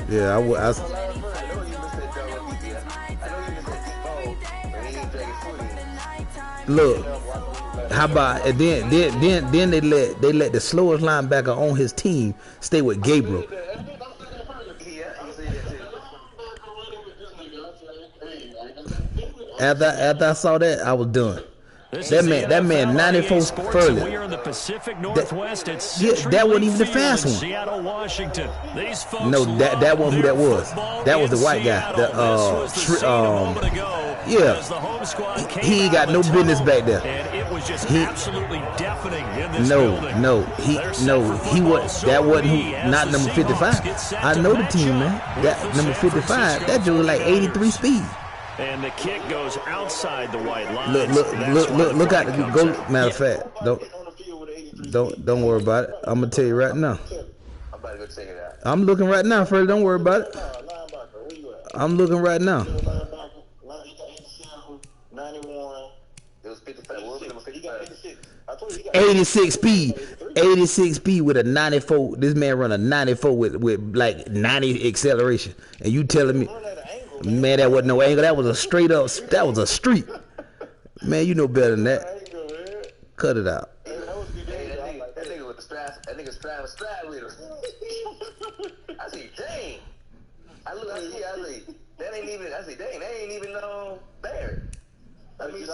Yeah, I would. Look, how about and then they let the slowest linebacker on his team stay with Gabriel. After I saw that, I was done. That man 94 furley. We are in the Pacific Northwest at That wasn't even the Field fast in one. Seattle, Washington. These folks No, that wasn't who that was. That was the white guy. Yeah. He ain't got no business back there. And it was just absolutely deafening in this building. He was. That wasn't who. Not number 55. I know the team, man. That number 55. That dude was like 83 speed. And the kick goes outside the white line. Look out the go. Matter of fact, don't worry about it. I'm gonna tell you right now. I'm looking right now, Freddie. Don't worry about it. I'm looking right now. 86 speed. 86 speed with a 94. This man run a 94 with like 90 acceleration. And you telling me, man, that wasn't no angle. That was a straight up. That was a street. Man, you know better than that. Cut it out. That nigga with the straps. That nigga strap with him. I say, dang. I say, that ain't even. I say, dang, that ain't even there. I mean,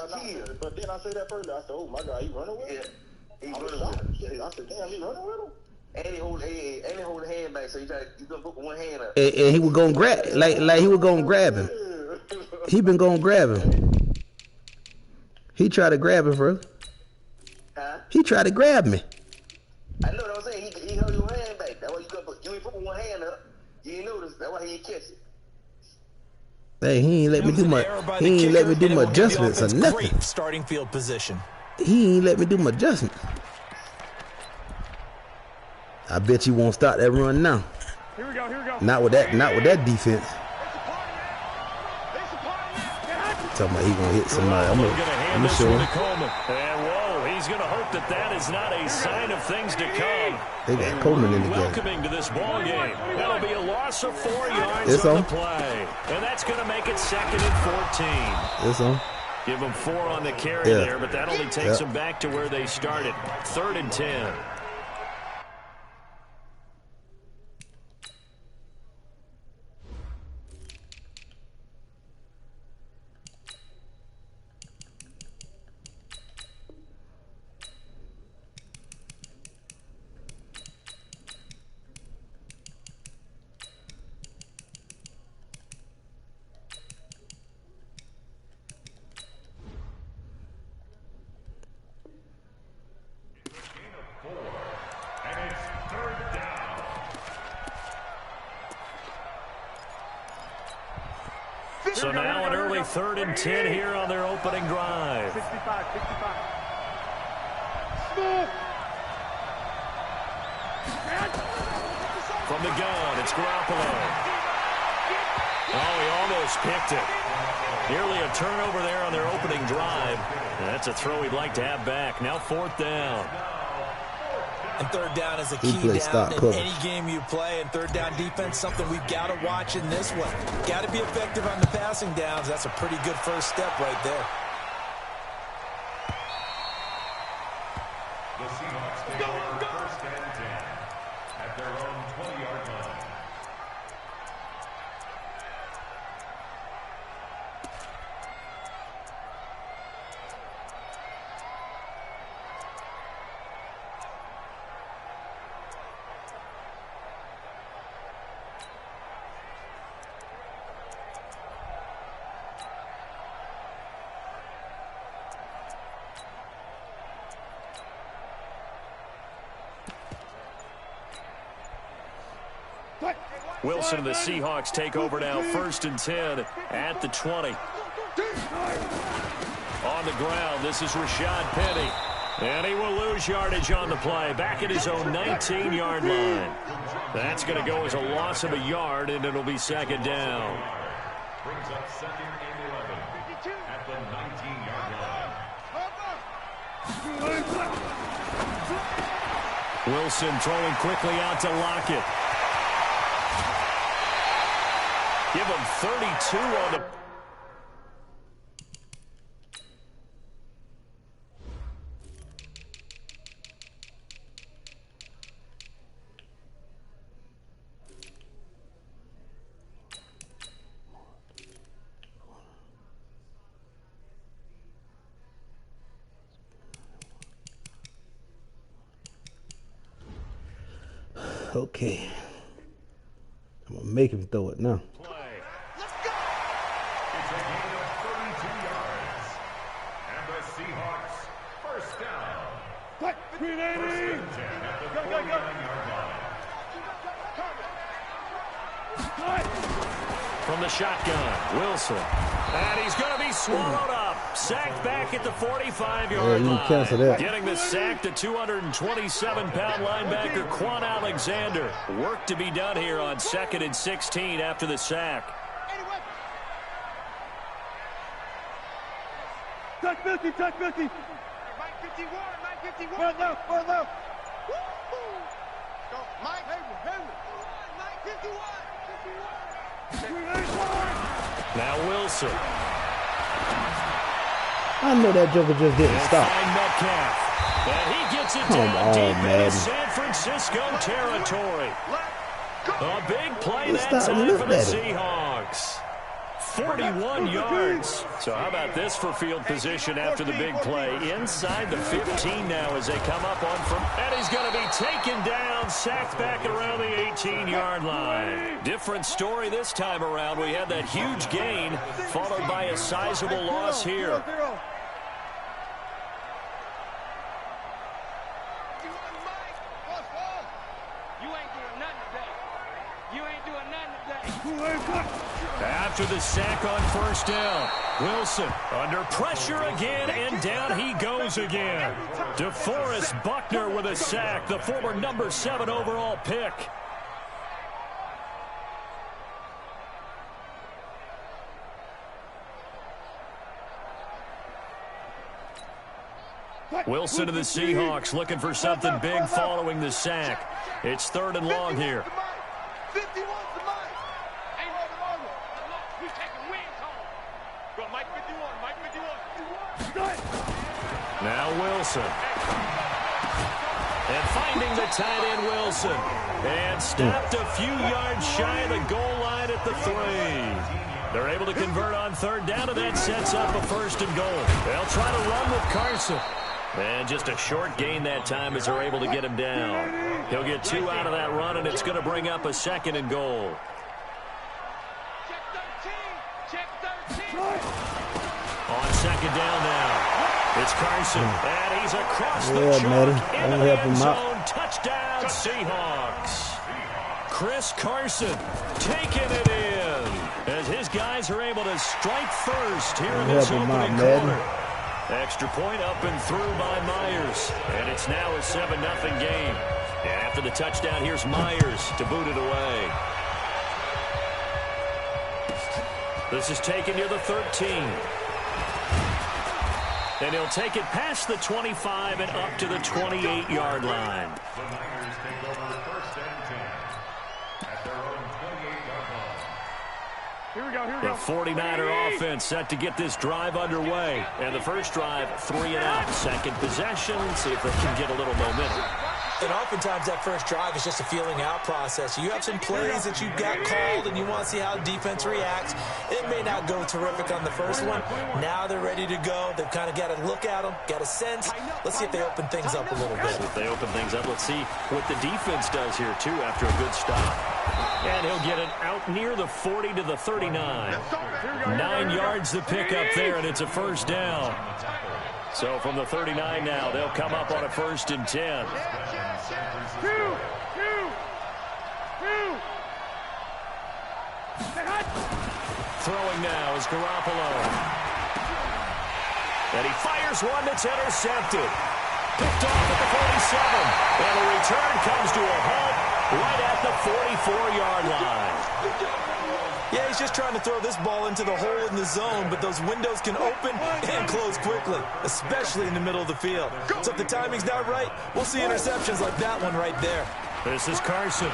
but then I say that first. I said, oh my God, he running with him? Yeah, he running with him. I said, damn, he running with him? And he hold the hand back, so you gonna put one hand up. And he was gonna grab, like he was gonna grab him. He been gonna grab him. He tried to grab him, bro. Huh? He tried to grab me. I know what I'm saying. He held your hand back. That's why you ain't put one hand up. You ain't notice. That's why he ain't catch it. Hey, he ain't let me do my. He ain't let me do my adjustments or nothing. Great starting field position. He ain't let me do my adjustment. I bet you won't start that run now. Here we go. Not with that defense. Talking about he gonna hit somebody. I'm gonna show him. And whoa, he's gonna hope that is not a sign of things to come. They got Coleman in the game. Welcoming to this ball game. That'll be a loss of 4 yards it's on on the play, and that's gonna make it 2nd and 14. It's on. Give them 4 on the carry there, but that only takes them back to where they started. 3rd and 10. So now an early 3rd and 10 here on their opening drive. 65. From the gun, it's Garoppolo. Oh, he almost picked it. Nearly a turnover there on their opening drive. That's a throw he'd like to have back. Now 4th down. And 3rd down is a key down in any game you play. And 3rd down defense, something we've got to watch in this one. Got to be effective on the passing downs. That's a pretty good first step right there. The Seahawks take over 1st and 10 at their own 20-yard line. Wilson and the Seahawks take over now, 1st and 10 at the 20. On the ground, this is Rashad Penny. And he will lose yardage on the play, back at his own 19-yard line. That's going to go as a loss of a yard, and it'll be 2nd down. Brings up 2nd and 11 at the 19-yard line. Wilson throwing quickly out to Lockett. Give him 32 on the... Okay. I'm going to make him throw it now. Play. Let's go! It's a gain of 32 yards. And the Seahawks, first down. What? 380! First and 10 at the 49-yard line. From the shotgun, Wilson. And he's going to be swallowed up. Sacked back at the 45-yard you can cancel that. line. Getting the sack, the 227-pound linebacker, Quan Alexander. Work to be done here on 2nd and 16 after the sack. Touch 50, touch 50. Mike 51, Mike 51. Well left, well left. Go, Mike. Mike 51. Now Wilson. I know that joker just didn't stop. Find Metcalf. And he gets it Come down on, deep into Madden. San Francisco territory. A big play Just that stop time for looking the at it. Seahawks. 41 yards. So how about this for field position after the big play? Inside the 15 now as they come up on from. And he's going to be taken down, sacked back around the 18-yard line. Different story this time around. We had that huge gain followed by a sizable loss here. After the sack on first down, Wilson under pressure again, and down he goes again. DeForest Buckner with a sack, the former number 7 overall pick. Wilson to the Seahawks looking for something big following the sack. It's 3rd and long here. 51 to Mike. Ain't nothing wrong with it. We taking wins home. Go, Mike 51, Mike 51. Now Wilson. And finding the tight end Wilson. And stopped a few yards shy of the goal line at the 3. They're able to convert on 3rd down, and that sets up a 1st and goal. They'll try to run with Carson. And just a short gain that time as they're able to get him down. He'll get 2 out of that run, and it's going to bring up a 2nd and goal. Check 13. On 2nd down now, it's Carson, and he's across the Yeah, chalk Maddie. into I'm the helping end him out. zone. Touchdown, Seahawks. Chris Carson taking it in as his guys are able to strike first here in this helping him out, opening Maddie. quarter. Extra point up and through by Myers, and it's now a 7-0 game. And after the touchdown, here's Myers to boot it away. This is taken near the 13. And he'll take it past the 25 and up to the 28-yard line. The Niners take over 1st and 10 at their own 28-yard line. Here we go, here we The go. 49er offense set to get this drive underway. And the first drive, 3 and out. Second possession, see if they can get a little momentum. And oftentimes that first drive is just a feeling out process. You have some plays that you've got called and you want to see how the defense reacts. It may not go terrific on the first one. Now they're ready to go. They've kind of got to look at them, got a sense. Let's see if they open things up a little bit. If they open things up, let's see what the defense does here, too, after a good stop. And he'll get it out near the 40 to the 39. 9 yards the pick up there, and it's a 1st down. So from the 39 now, they'll come up on a 1st and 10. Throwing now is Garoppolo. And he fires one that's intercepted. Picked off at the 47. And the return comes to a halt right at the 44-yard line. Yeah, he's just trying to throw this ball into the hole in the zone, but those windows can open and close quickly, especially in the middle of the field. So if the timing's not right, we'll see interceptions like that one right there. This is Carson.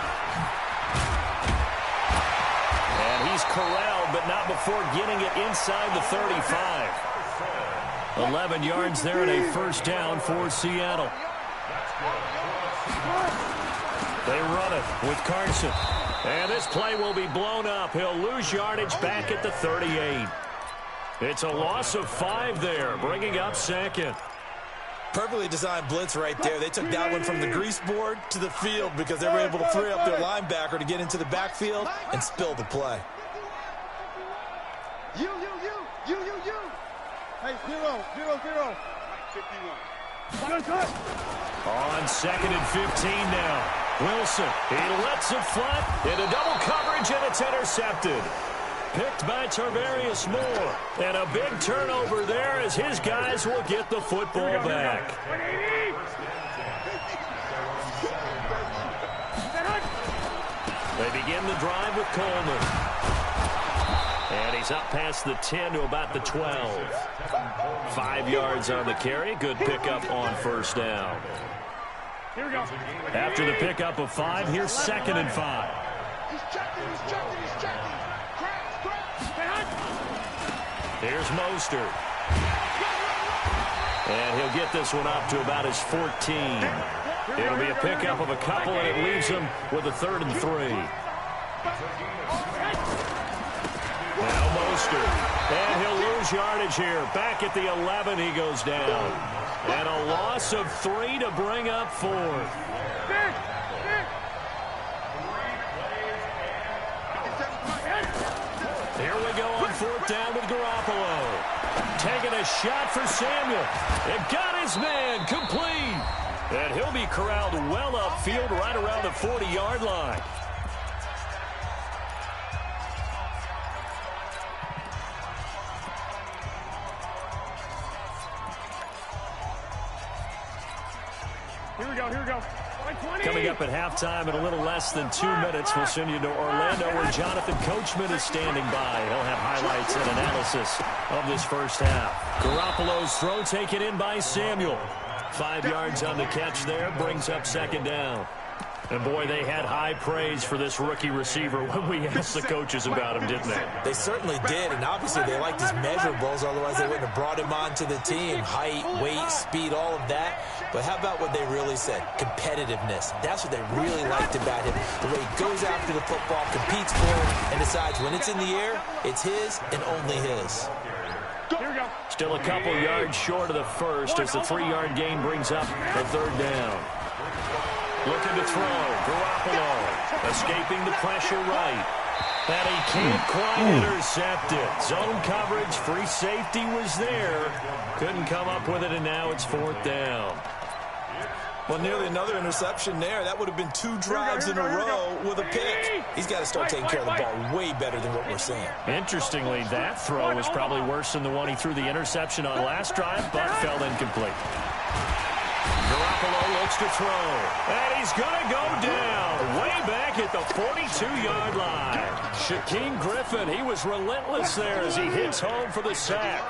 And he's corralled, but not before getting it inside the 35. 11 yards there and a first down for Seattle. They run it with Carson. And this play will be blown up. He'll lose yardage back at the 38. It's a loss of 5 there, bringing up second. Perfectly designed blitz right there. They took that one from the grease board to the field because they were able to free up their linebacker to get into the backfield and spill the play. You. Hey, 0. 51. On second and 15 now. Wilson, he lets it flat into double coverage, and it's intercepted. Picked by Tarvarius Moore. And a big turnover there as his guys will get the football back. They begin the drive with Coleman. And he's up past the 10 to about the 12. 5 yards on the carry. Good pickup on first down. Here we go. After the pickup of 5, here's second and 5. He's checking. Here's Mostert. And he'll get this one up to about his 14. It'll be a pickup of a couple, and it leaves him with a 3rd and 3. Now Mostert. And he'll lose yardage here. Back at the 11, he goes down. And a loss of 3 to bring up 4th. Here we go on 4th down with Garoppolo. Taking a shot for Samuel. It got his man complete. And he'll be corralled well upfield right around the 40-yard line. Here we go. Coming up at halftime in a little less than 2 minutes, we'll send you to Orlando where Jonathan Coachman is standing by. He'll have highlights and analysis of this first half. Garoppolo's throw taken in by Samuel. 5 yards on the catch there, brings up second down. And, boy, they had high praise for this rookie receiver when we asked the coaches about him, didn't they? They certainly did, and obviously they liked his measurables, otherwise they wouldn't have brought him onto the team. Height, weight, speed, all of that. But how about what they really said? Competitiveness. That's what they really liked about him. The way he goes after the football, competes for it, and decides when it's in the air, it's his and only his. Here we go. Still a couple yards short of the first as the 3-yard gain brings up the 3rd down. Looking to throw. Garoppolo escaping the pressure right. And he can't quite intercept it. Zone coverage, free safety was there. Couldn't come up with it, and now it's 4th down. Well, nearly another interception there. That would have been 2 drives in a row with a pick. He's got to start taking care of the ball way better than what we're seeing. Interestingly, that throw was probably worse than the one he threw the interception on last drive, but fell incomplete. Garoppolo looks to throw, and he's going to go down way back at the 42-yard line. Shaquem Griffin, he was relentless there as he hits home for the sack.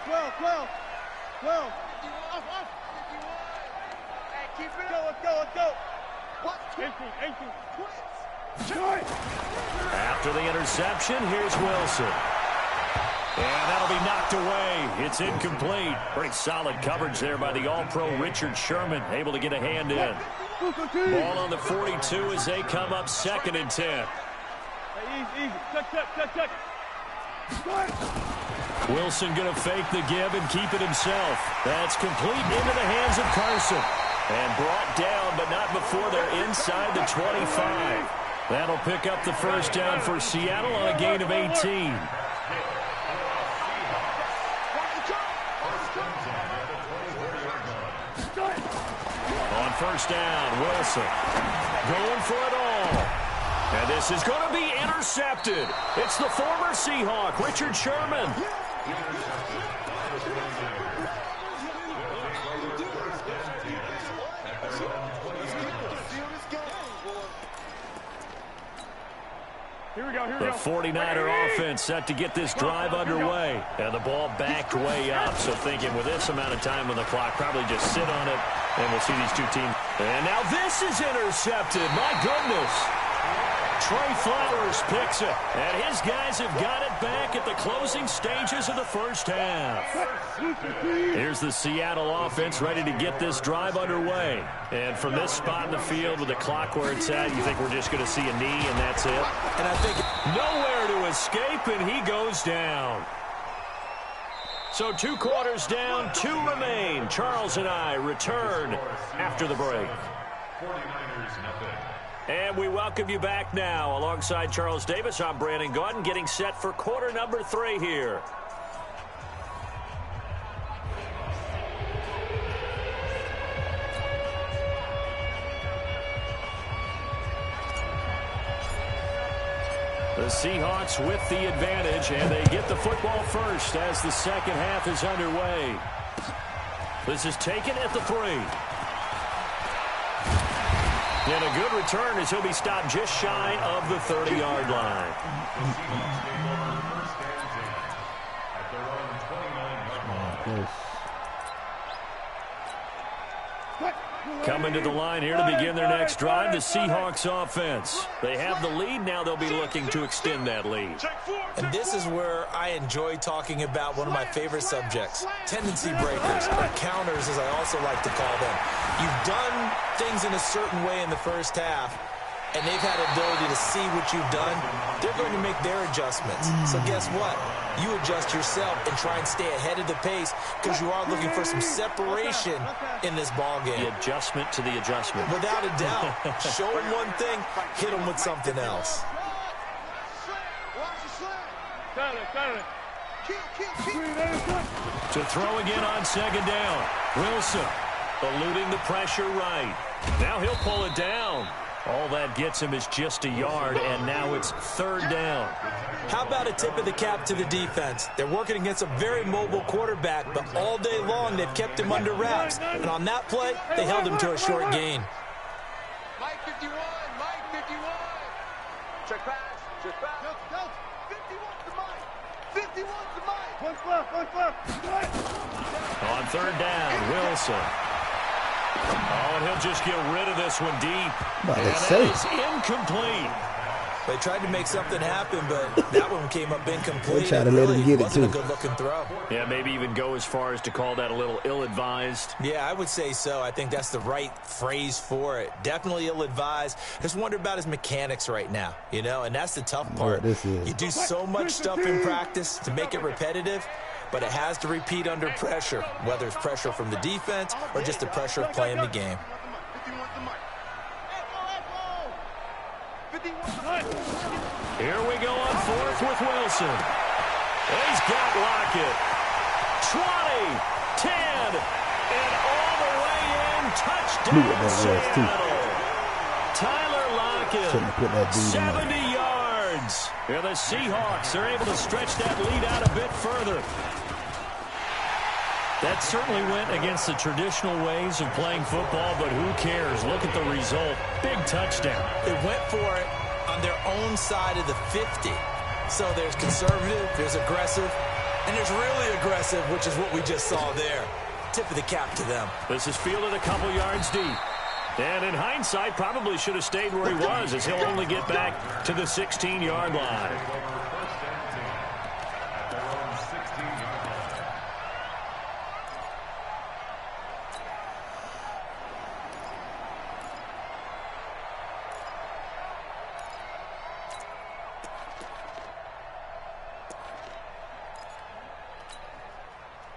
12. Off. Hey, keep it. Let's go. What? 18. After the interception, here's Wilson. And that'll be knocked away. It's incomplete. Pretty solid coverage there by the All-Pro Richard Sherman. Able to get a hand in. Ball on the 42 as they come up 2nd and 10. Easy. Touch. Wilson going to fake the give and keep it himself. That's complete into the hands of Carson. And brought down, but not before they're inside the 25. That'll pick up the first down for Seattle on a gain of 18. On first down, Wilson going for it all. And this is going to be intercepted. It's the former Seahawk, Richard Sherman. The 49er offense set to get this drive underway. And the ball backed way up. So thinking with this amount of time on the clock, probably just sit on it. And we'll see these two teams. And now this is intercepted. My goodness. Trey Flowers picks it, and his guys have got it back at the closing stages of the first half. Here's the Seattle offense ready to get this drive underway. And from this spot in the field with the clock where it's at, you think we're just going to see a knee and that's it? And I think nowhere to escape, and he goes down. So 2 quarters down, 2 remain. Charles and I return after the break. 49ers nothing. And we welcome you back now. Alongside Charles Davis, I'm Brandon Gaudin, getting set for quarter number 3 here. The Seahawks with the advantage, and they get the football first as the second half is underway. This is taken at the 3. And a good return as he'll be stopped just shy of the 30-yard line. Coming to the line here to begin their next drive, the Seahawks offense. They have the lead. Now they'll be looking to extend that lead. And this is where I enjoy talking about one of my favorite subjects, tendency breakers, or counters as I also like to call them. You've done things in a certain way in the first half, and they've had the ability to see what you've done. They're going to make their adjustments. So guess what? You adjust yourself and try and stay ahead of the pace because you are looking for some separation in this ball game. The adjustment to the adjustment. Without a doubt. Show them one thing, hit them with something else. To throw again on second down. Wilson eluding the pressure right. Now he'll pull it down. All that gets him is just a yard, and now it's 3rd down. How about a tip of the cap to the defense? They're working against a very mobile quarterback, but all day long they've kept him under wraps. And on that play, they held him to a short gain. Mike 51, Mike 51. Check pass, check pass. Go. 51's the Mike. 51's the Mike. One left. On 3rd down, Wilson. Oh, and he'll just get rid of this one deep. And that is incomplete. They tried to make something happen, but that one came up incomplete. They tried to let him get it, too. Wasn't a good-looking throw. Yeah, maybe even go as far as to call that a little ill-advised. Yeah, I would say so. I think that's the right phrase for it. Definitely ill-advised. Just wonder about his mechanics right now, you know, and that's the tough part. You do so much stuff in practice to make it repetitive, but it has to repeat under pressure, whether it's pressure from the defense or just the pressure of playing the game. Here we go on 4th with Wilson. He's got Lockett. 20, 10, and all the way in. Touchdown, Seattle. Tyler Lockett, 70 yards. And the Seahawks are able to stretch that lead out a bit further. That certainly went against the traditional ways of playing football, but who cares? Look at the result. Big touchdown. They went for it on their own side of the 50. So there's conservative, there's aggressive, and there's really aggressive, which is what we just saw there. Tip of the cap to them. This is fielded a couple yards deep. And in hindsight, probably should have stayed where he was, as he'll only get back to the 16-yard line.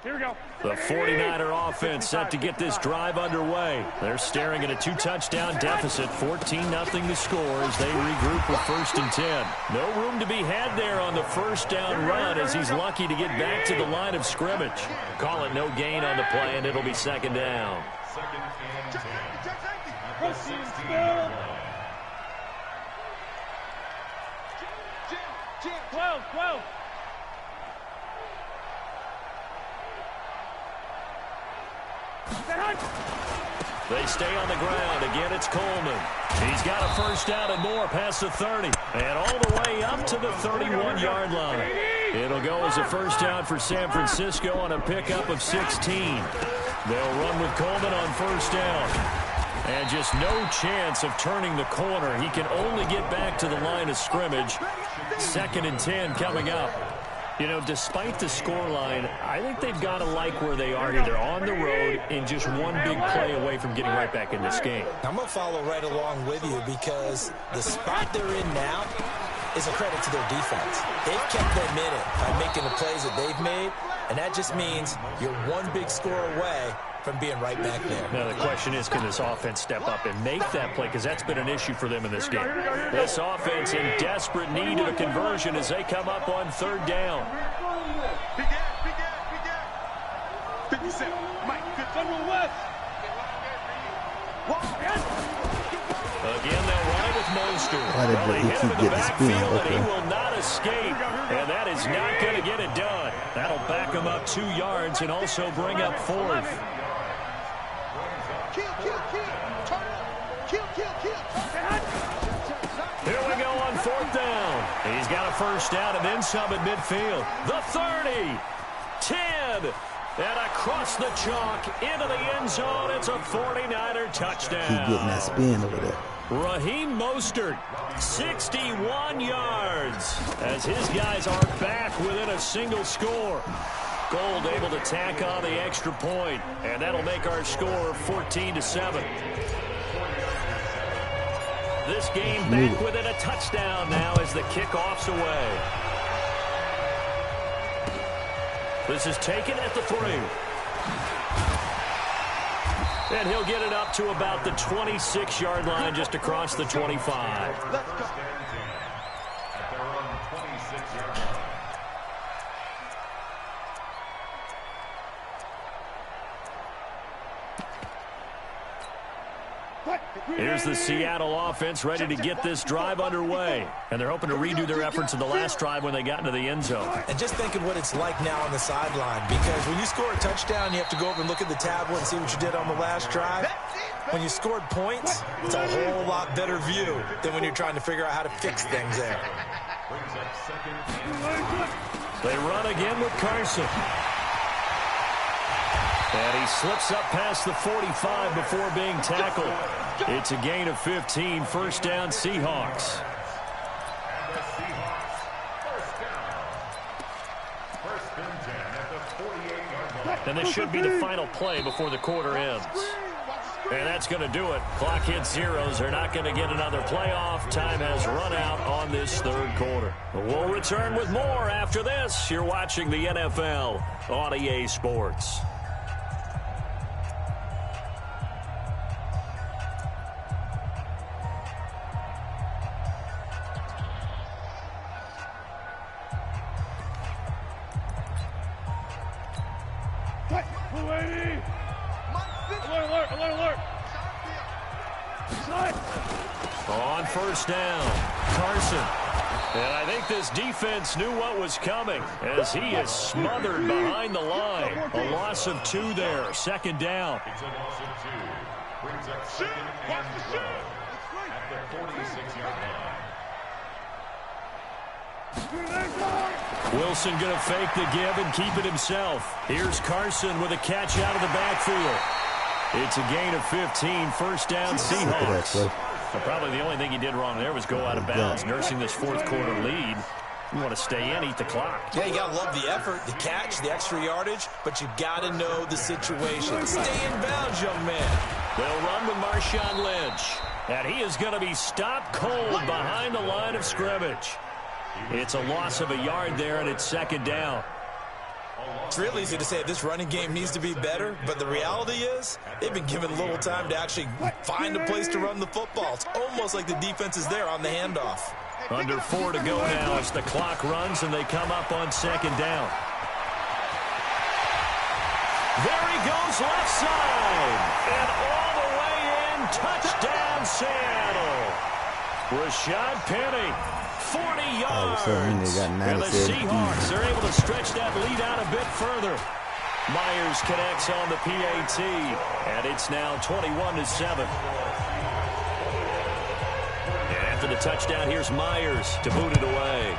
Here we go. The 49er offense set to get this drive underway. They're staring at a 2-touchdown deficit, 14-0 the score as they regroup with 1st and 10. No room to be had there on the 1st down run as he's lucky to get back to the line of scrimmage. Call it no gain on the play, and it'll be 2nd down. 12. They stay on the ground. Again, it's Coleman. He's got a 1st down and more past the 30. And all the way up to the 31-yard line. It'll go as a 1st down for San Francisco on a pickup of 16. They'll run with Coleman on 1st down. And just no chance of turning the corner. He can only get back to the line of scrimmage. 2nd and 10 coming up. You know, despite the scoreline, I think they've got to like where they are here. They're on the road and just one big play away from getting right back in this game. I'm going to follow right along with you because the spot they're in now is a credit to their defense. They've kept them in it by making the plays that they've made, and that just means you're one big score away from being right back there. Now, the question is, can this offense step up and make that play? Because that's been an issue for them in this game. This offense in desperate need of a conversion as they come up on 3rd down. Big ass. 57. Mike, 51 West. Again, they'll run it with Mostert. Why did he hit him keep in the getting spin? backfield, and Okay. he will not escape. And that is not going to get it done. That'll back him up 2 yards and also bring up 4th. Kill. Turn it. Kill. Here we go on 4th down. He's got a first down and then some at midfield. The 30, 10, and across the chalk into the end zone. It's a 49er touchdown. Keep getting that spin over there. Raheem Mostert, 61 yards, as his guys are back within a single score. Gold able to tack on the extra point, and that'll make our score 14-7. This game back within a touchdown now as the kickoff's away. This is taken at the 3. And he'll get it up to about the 26-yard line just across the 25. Let's go. Here's the Seattle offense ready to get this drive underway. And they're hoping to redo their efforts in the last drive when they got into the end zone. And just thinking what it's like now on the sideline, because when you score a touchdown, you have to go over and look at the tablet and see what you did on the last drive. When you scored points, it's a whole lot better view than when you're trying to figure out how to fix things there. They run again with Carson. And he slips up past the 45 before being tackled. It's a gain of 15, first down Seahawks. And this should be the final play before the quarter ends. And that's going to do it. Clock hits zeros. They're not going to get another playoff. Time has run out on this 3rd quarter. We'll return with more after this. You're watching the NFL on EA Sports. On first down, Carson. And I think this defense knew what was coming as he is smothered behind the line. A loss of 2 there, 2nd down. It's a loss of 2. Brings up 2nd and 12 at the 46-yard line. Wilson going to fake the give and keep it himself. Here's Carson with a catch out of the backfield. It's a gain of 15, first down Seahawks. Probably the only thing he did wrong there was go out of bounds, nursing this 4th quarter lead. You want to stay in, eat the clock. Yeah, you got to love the effort, the catch, the extra yardage, but you got to know the situation. Stay in bounds, young man. They'll run with Marshawn Lynch. And he is going to be stopped cold behind the line of scrimmage. It's a loss of a yard there, and it's 2nd down. It's real easy to say this running game needs to be better, but the reality is they've been given little time to actually find a place to run the football. It's almost like the defense is there on the handoff. Under 4 to go now as the clock runs and they come up on 2nd down. There he goes left side. And all the way in, touchdown Seattle. Rashad Penny. 40 yards. And the Seahawks are able to stretch that lead out a bit further. Myers connects on the PAT, and it's now 21-7. And after the touchdown, here's Myers to boot it away.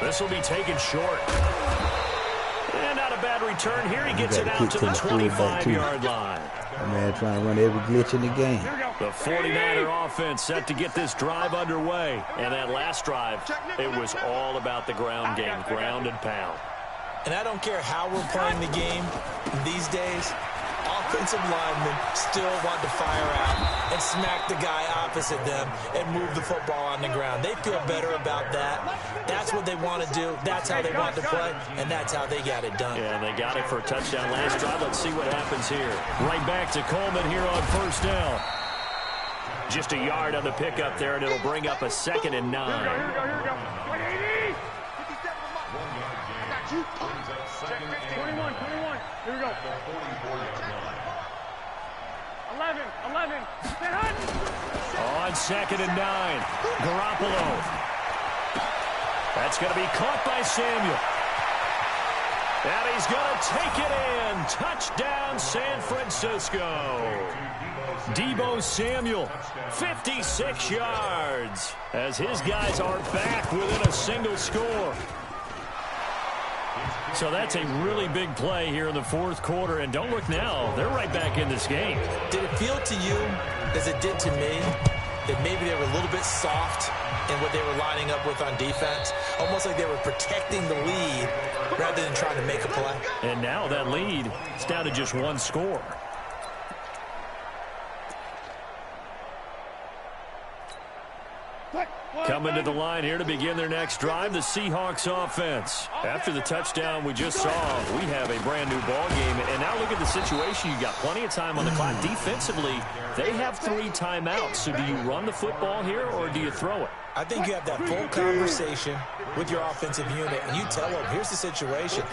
This will be taken short. And out of a bad return here. He gets it out to the 25-yard line. That man trying to run every glitch in the game. The 49er offense set to get this drive underway. And that last drive, it was all about the ground game, ground and pound. And I don't care how we're playing the game these days, offensive linemen still want to fire out and smack the guy opposite them and move the football on the ground. They feel better about that. That's what they want to do. That's how they want to play, and that's how they got it done. Yeah, they got it for a touchdown last drive. Let's see what happens here. Right back to Coleman here on first down. Just a yard on the pickup there, and it'll bring up a 2nd and 9. Here we go. 180. 21. Here we go. 11. On 2nd and 9. Garoppolo. That's going to be caught by Samuel. And he's going to take it in. Touchdown, San Francisco. Deebo Samuel, 56 yards, as his guys are back within a single score. So that's a really big play here in the fourth quarter. And don't look now, they're right back in this game. Did it feel to you, as it did to me, that maybe they were a little bit soft in what they were lining up with on defense? Almost like they were protecting the lead rather than trying to make a play. And now that lead is down to just one score. Coming to the line here to begin their next drive, the Seahawks offense. After the touchdown we just saw, we have a brand new ball game. And now look at the situation. You got plenty of time on the clock. Defensively, they have 3 timeouts. So do you run the football here or do you throw it? I think you have that full conversation with your offensive unit, and you tell them, here's the situation.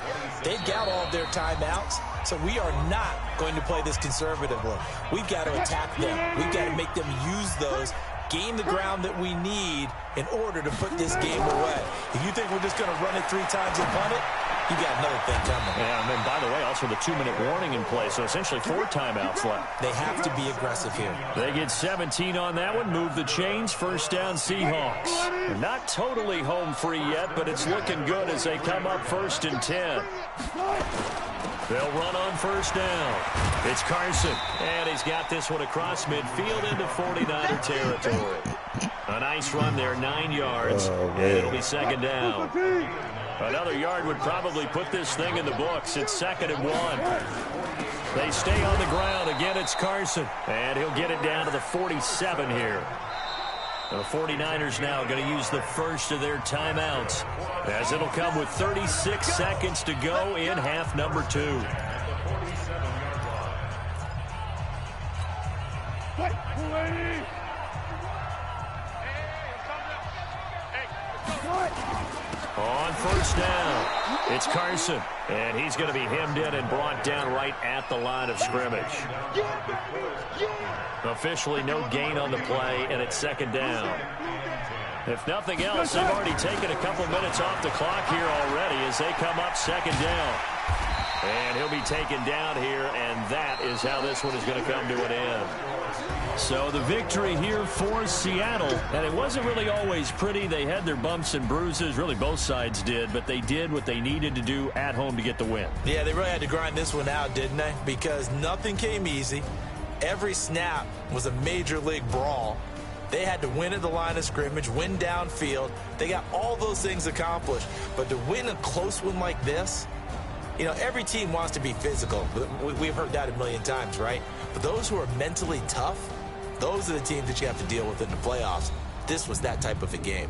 They've got all of their timeouts, so we are not going to play this conservatively. We've got to attack them. We've got to make them use those, gain the ground that we need in order to put this game away. If you think we're just going to run it 3 times and punt it, you got another thing coming. Yeah, and then, by the way, also the 2-minute warning in play, so essentially 4 timeouts left. They have to be aggressive here. They get 17 on that one, move the chains, first down Seahawks. They're not totally home free yet, but it's looking good as they come up 1st and 10. They'll run on first down. It's Carson, and he's got this one across midfield into 49er territory. A nice run there, 9 yards, and it'll be 2nd down. Another yard would probably put this thing in the books. It's 2nd and 1. They stay on the ground. Again, it's Carson, and he'll get it down to the 47 here. The 49ers now going to use the first of their timeouts, as it'll come with 36 seconds to go in half number 2. On first down, it's Carson, and he's going to be hemmed in and brought down right at the line of scrimmage. Officially no gain on the play, and it's 2nd down. If nothing else, they've already taken a couple minutes off the clock here already as they come up 2nd down. And he'll be taken down here, and that is how this one is going to come to an end. So the victory here for Seattle, and it wasn't really always pretty. They had their bumps and bruises, really both sides did, but they did what they needed to do at home to get the win. Yeah, they really had to grind this one out, didn't they? Because nothing came easy. Every snap was a major league brawl. They had to win at the line of scrimmage, win downfield. They got all those things accomplished. But to win a close one like this, you know, every team wants to be physical. We've heard that a million times, right? But those who are mentally tough, those are the teams that you have to deal with in the playoffs. This was that type of a game.